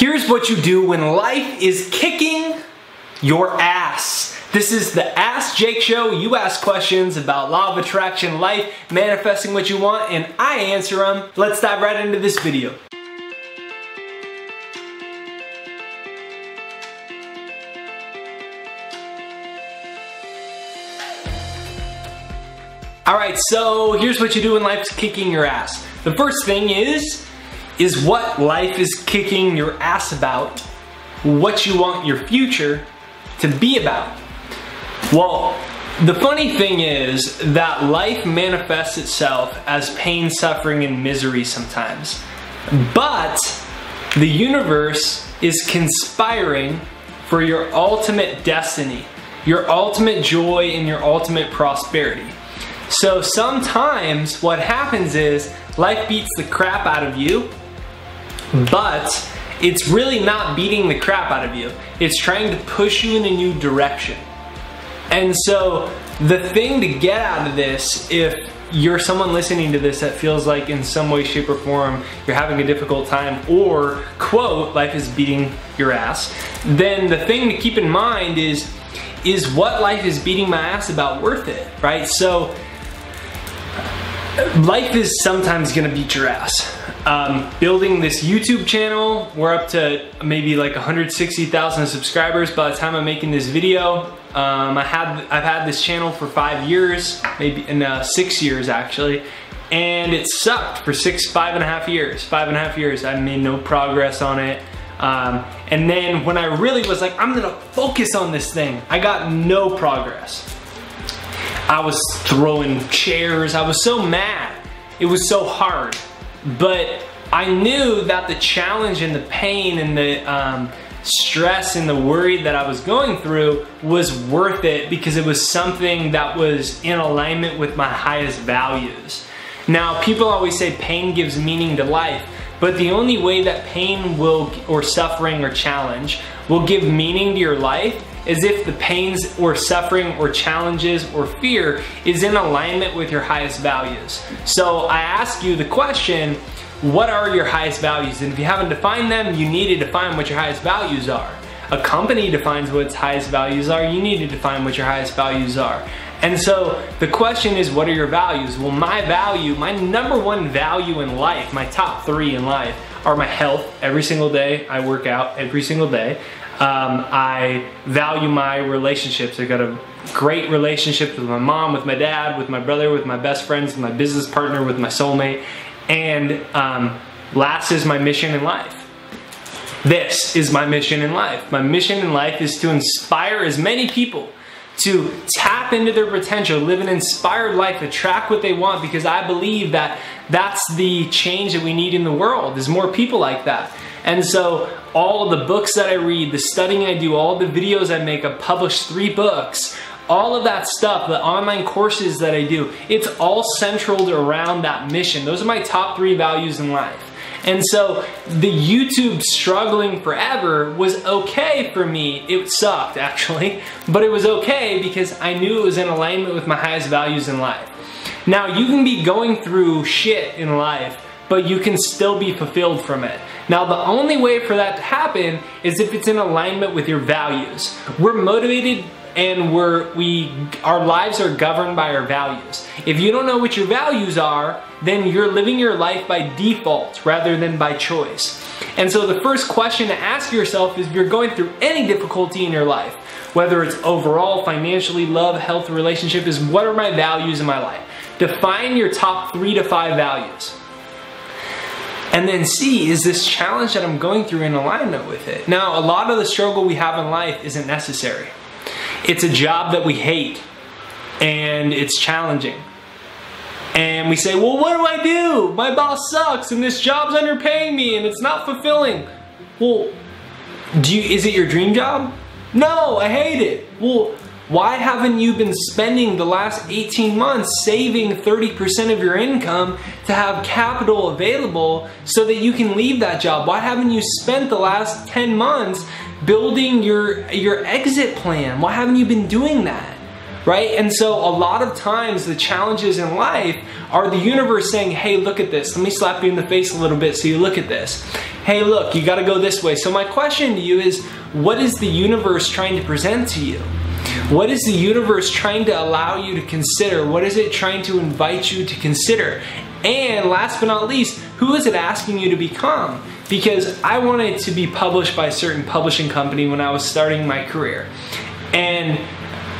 Here's what you do when life is kicking your ass. This is the Ask Jake Show. You ask questions about law of attraction, life, manifesting what you want, and I answer them. Let's dive right into this video. Alright, so here's what you do when life's kicking your ass. The first thing is what life is kicking your ass about, what you want your future to be about. Well, the funny thing is that life manifests itself as pain, suffering, and misery sometimes. But the universe is conspiring for your ultimate destiny, your ultimate joy, and your ultimate prosperity. So sometimes what happens is life beats the crap out of you, but it's really not beating the crap out of you. It's trying to push you in a new direction. And so the thing to get out of this, if you're someone listening to this that feels like in some way, shape, or form you're having a difficult time, or quote, life is beating your ass, then the thing to keep in mind is what life is beating my ass about worth it, right? So life is sometimes gonna beat your ass. Building this YouTube channel, we're up to maybe like 160,000 subscribers by the time I'm making this video. I've had this channel for 5 years, maybe 6 years actually, and it sucked for 5.5 years. 5.5 years, I made no progress on it. And then when I really was like, I'm gonna focus on this thing, I got no progress. I was throwing chairs, I was so mad. It was so hard. But I knew that the challenge and the pain and the stress and the worry that I was going through was worth it because it was something that was in alignment with my highest values. Now, people always say pain gives meaning to life, but the only way that pain will, or suffering or challenge, will give meaning to your life is if the pains or suffering or challenges or fear is in alignment with your highest values. So I ask you the question, what are your highest values? And if you haven't defined them, you need to define what your highest values are. A company defines what its highest values are, you need to define what your highest values are. And so the question is, what are your values? Well, my value, my number one value in life, my top 3 in life, are my health. Every single day, I work out every single day. I value my relationships. I got a great relationship with my mom, with my dad, with my brother, with my best friends, with my business partner, with my soulmate. And last is my mission in life. This is my mission in life. My mission in life is to inspire as many people to tap into their potential, live an inspired life, attract what they want, because I believe that that's the change that we need in the world, is more people like that. And so all of the books that I read, the studying I do, all the videos I make, I've published 3 books, all of that stuff, the online courses that I do, it's all centered around that mission. Those are my top 3 values in life. And so the YouTube struggling forever was okay for me. It sucked actually, but it was okay because I knew it was in alignment with my highest values in life. Now you can be going through shit in life, but you can still be fulfilled from it. Now the only way for that to happen is if it's in alignment with your values. We're motivated and our lives are governed by our values. If you don't know what your values are, then you're living your life by default rather than by choice. And so the first question to ask yourself is, if you're going through any difficulty in your life, whether it's overall, financially, love, health, relationship, is what are my values in my life? Define your top 3 to 5 values. And then see, is this challenge that I'm going through in alignment with it? Now, a lot of the struggle we have in life isn't necessary. It's a job that we hate, and it's challenging. And we say, well, what do I do? My boss sucks, and this job's underpaying me, and it's not fulfilling. Well, is it your dream job? No, I hate it. Well, why haven't you been spending the last 18 months saving 30% of your income to have capital available so that you can leave that job? Why haven't you spent the last 10 months building your exit plan? Why haven't you been doing that? Right? And so a lot of times the challenges in life are the universe saying, hey, look at this. Let me slap you in the face a little bit so you look at this. hey look, you gotta go this way. So my question to you is, what is the universe trying to present to you? What is the universe trying to allow you to consider? What is it trying to invite you to consider? And last but not least, who is it asking you to become? Because I wanted to be published by a certain publishing company when I was starting my career. And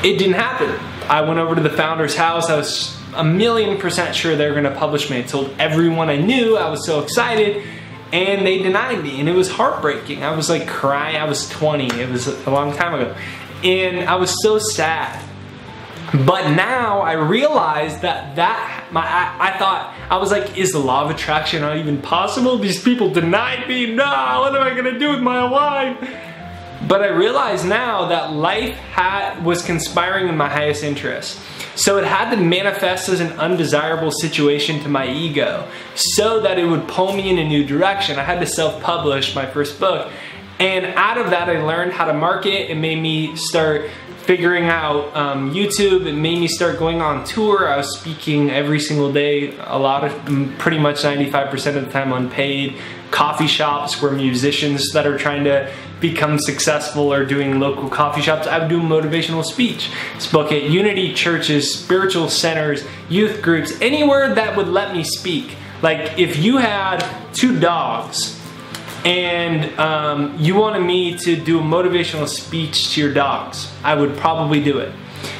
it didn't happen. I went over to the founder's house. I was 1,000,000% sure they were gonna publish me. I told everyone I knew. I was so excited. And they denied me. And it was heartbreaking. I was like crying. I was 20. It was a long time ago. And I was so sad. But now I realized that I thought, I was like, is the law of attraction not even possible? These people denied me. No, what am I gonna do with my life? But I realize now that life was conspiring in my highest interest. So it had to manifest as an undesirable situation to my ego so that it would pull me in a new direction. I had to self-publish my first book. And out of that, I learned how to market. It made me start figuring out YouTube. It made me start going on tour. I was speaking every single day, pretty much 95% of the time unpaid. Coffee shops where musicians that are trying to become successful or doing local coffee shops. I would do motivational speech. Spoke at Unity churches, spiritual centers, youth groups, anywhere that would let me speak. Like if you had 2 dogs and you wanted me to do a motivational speech to your dogs, I would probably do it.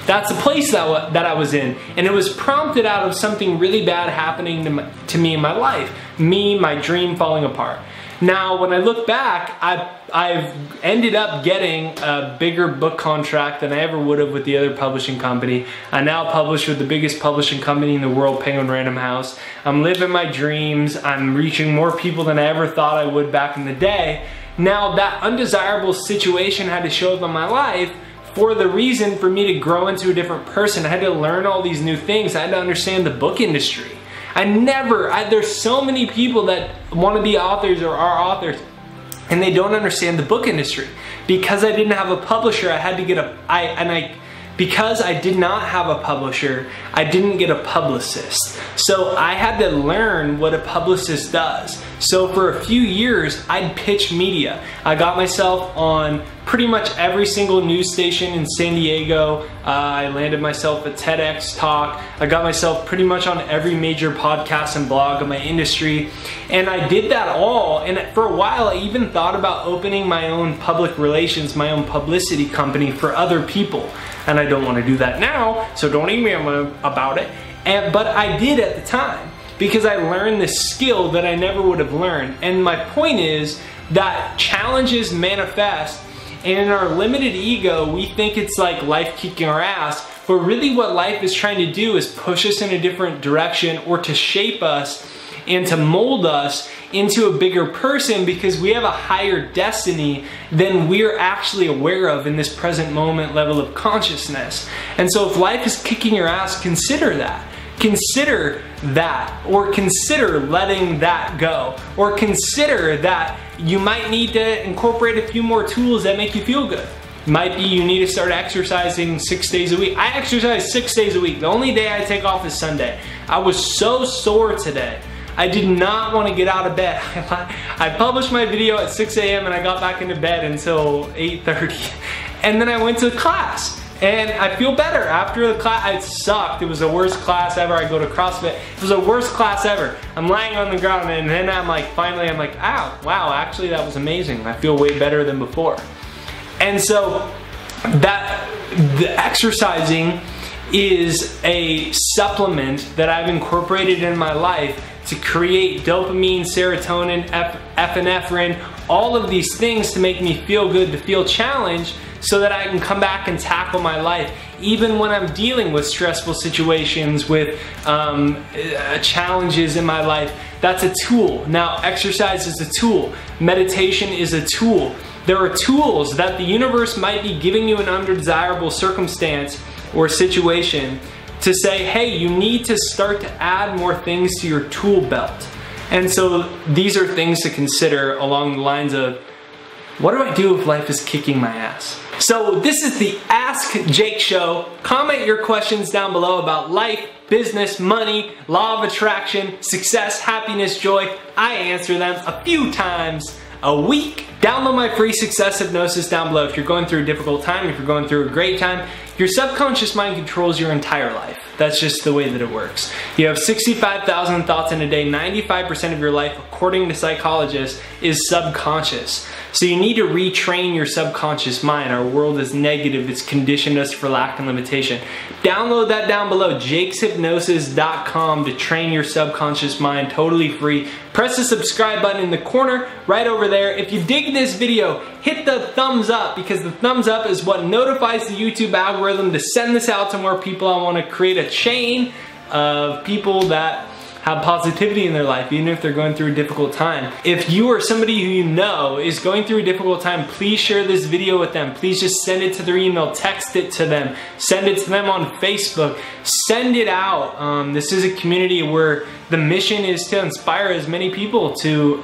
That's the place that I was in, and it was prompted out of something really bad happening to me in my life. My dream falling apart. Now, when I look back, I've ended up getting a bigger book contract than I ever would have with the other publishing company. I now publish with the biggest publishing company in the world, Penguin Random House. I'm living my dreams. I'm reaching more people than I ever thought I would back in the day. Now, that undesirable situation had to show up in my life for the reason for me to grow into a different person. I had to learn all these new things. I had to understand the book industry. There's so many people that want to be authors or are authors and they don't understand the book industry. Because I didn't have a publisher, I had to get because I did not have a publisher, I didn't get a publicist. So I had to learn what a publicist does. So for a few years, I'd pitch media. I got myself on pretty much every single news station in San Diego. I landed myself a TEDx talk. I got myself pretty much on every major podcast and blog of my industry. And I did that all. And for a while, I even thought about opening my own public relations, my own publicity company for other people. And I don't want to do that now, so don't email me about it. But I did at the time because I learned this skill that I never would have learned. And my point is that challenges manifest, and in our limited ego, we think it's like life kicking our ass, but really what life is trying to do is push us in a different direction or to shape us and to mold us into a bigger person because we have a higher destiny than we're actually aware of in this present moment level of consciousness. And so if life is kicking your ass, consider that. Consider that, or consider letting that go, or consider that you might need to incorporate a few more tools that make you feel good. Might be you need to start exercising 6 days a week. I exercise 6 days a week. The only day I take off is Sunday. I was so sore today. I did not want to get out of bed. I published my video at 6 a.m. and I got back into bed until 8:30. And then I went to class. And I feel better after the class. It sucked. It was the worst class ever. I go to CrossFit. It was the worst class ever. I'm lying on the ground and then I'm like, finally I'm like, ow, wow, actually that was amazing. I feel way better than before. And so the exercising is a supplement that I've incorporated in my life to create dopamine, serotonin, epinephrine, all of these things to make me feel good, to feel challenged, so that I can come back and tackle my life, even when I'm dealing with stressful situations, with challenges in my life. That's a tool. Now, exercise is a tool. Meditation is a tool. There are tools that the universe might be giving you an undesirable circumstance or situation to say, hey, you need to start to add more things to your tool belt. And so these are things to consider along the lines of, what do I do if life is kicking my ass? So this is the Ask Jake Show. Comment your questions down below about life, business, money, law of attraction, success, happiness, joy. I answer them a few times a week. Download my free success hypnosis down below. If you're going through a difficult time, if you're going through a great time, your subconscious mind controls your entire life. That's just the way that it works. You have 65,000 thoughts in a day. 95% of your life, according to psychologists, is subconscious. So you need to retrain your subconscious mind. Our world is negative. It's conditioned us for lack and limitation. Download that down below, jakeshypnosis.com, to train your subconscious mind, totally free. Press the subscribe button in the corner right over there. If you dig this video, hit the thumbs up, because the thumbs up is what notifies the YouTube algorithm to send this out to more people. I want to create a chain of people that have positivity in their life, even if they're going through a difficult time. If you or somebody who you know is going through a difficult time, please share this video with them. Please just send it to their email, text it to them, send it to them on Facebook, send it out. This is a community where the mission is to inspire as many people to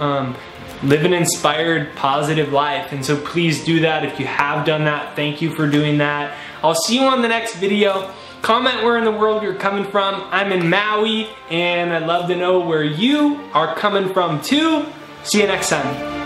live an inspired, positive life. And so please do that. If you have done that, thank you for doing that. I'll see you on the next video. Comment where in the world you're coming from. I'm in Maui, and I'd love to know where you are coming from too. See you next time.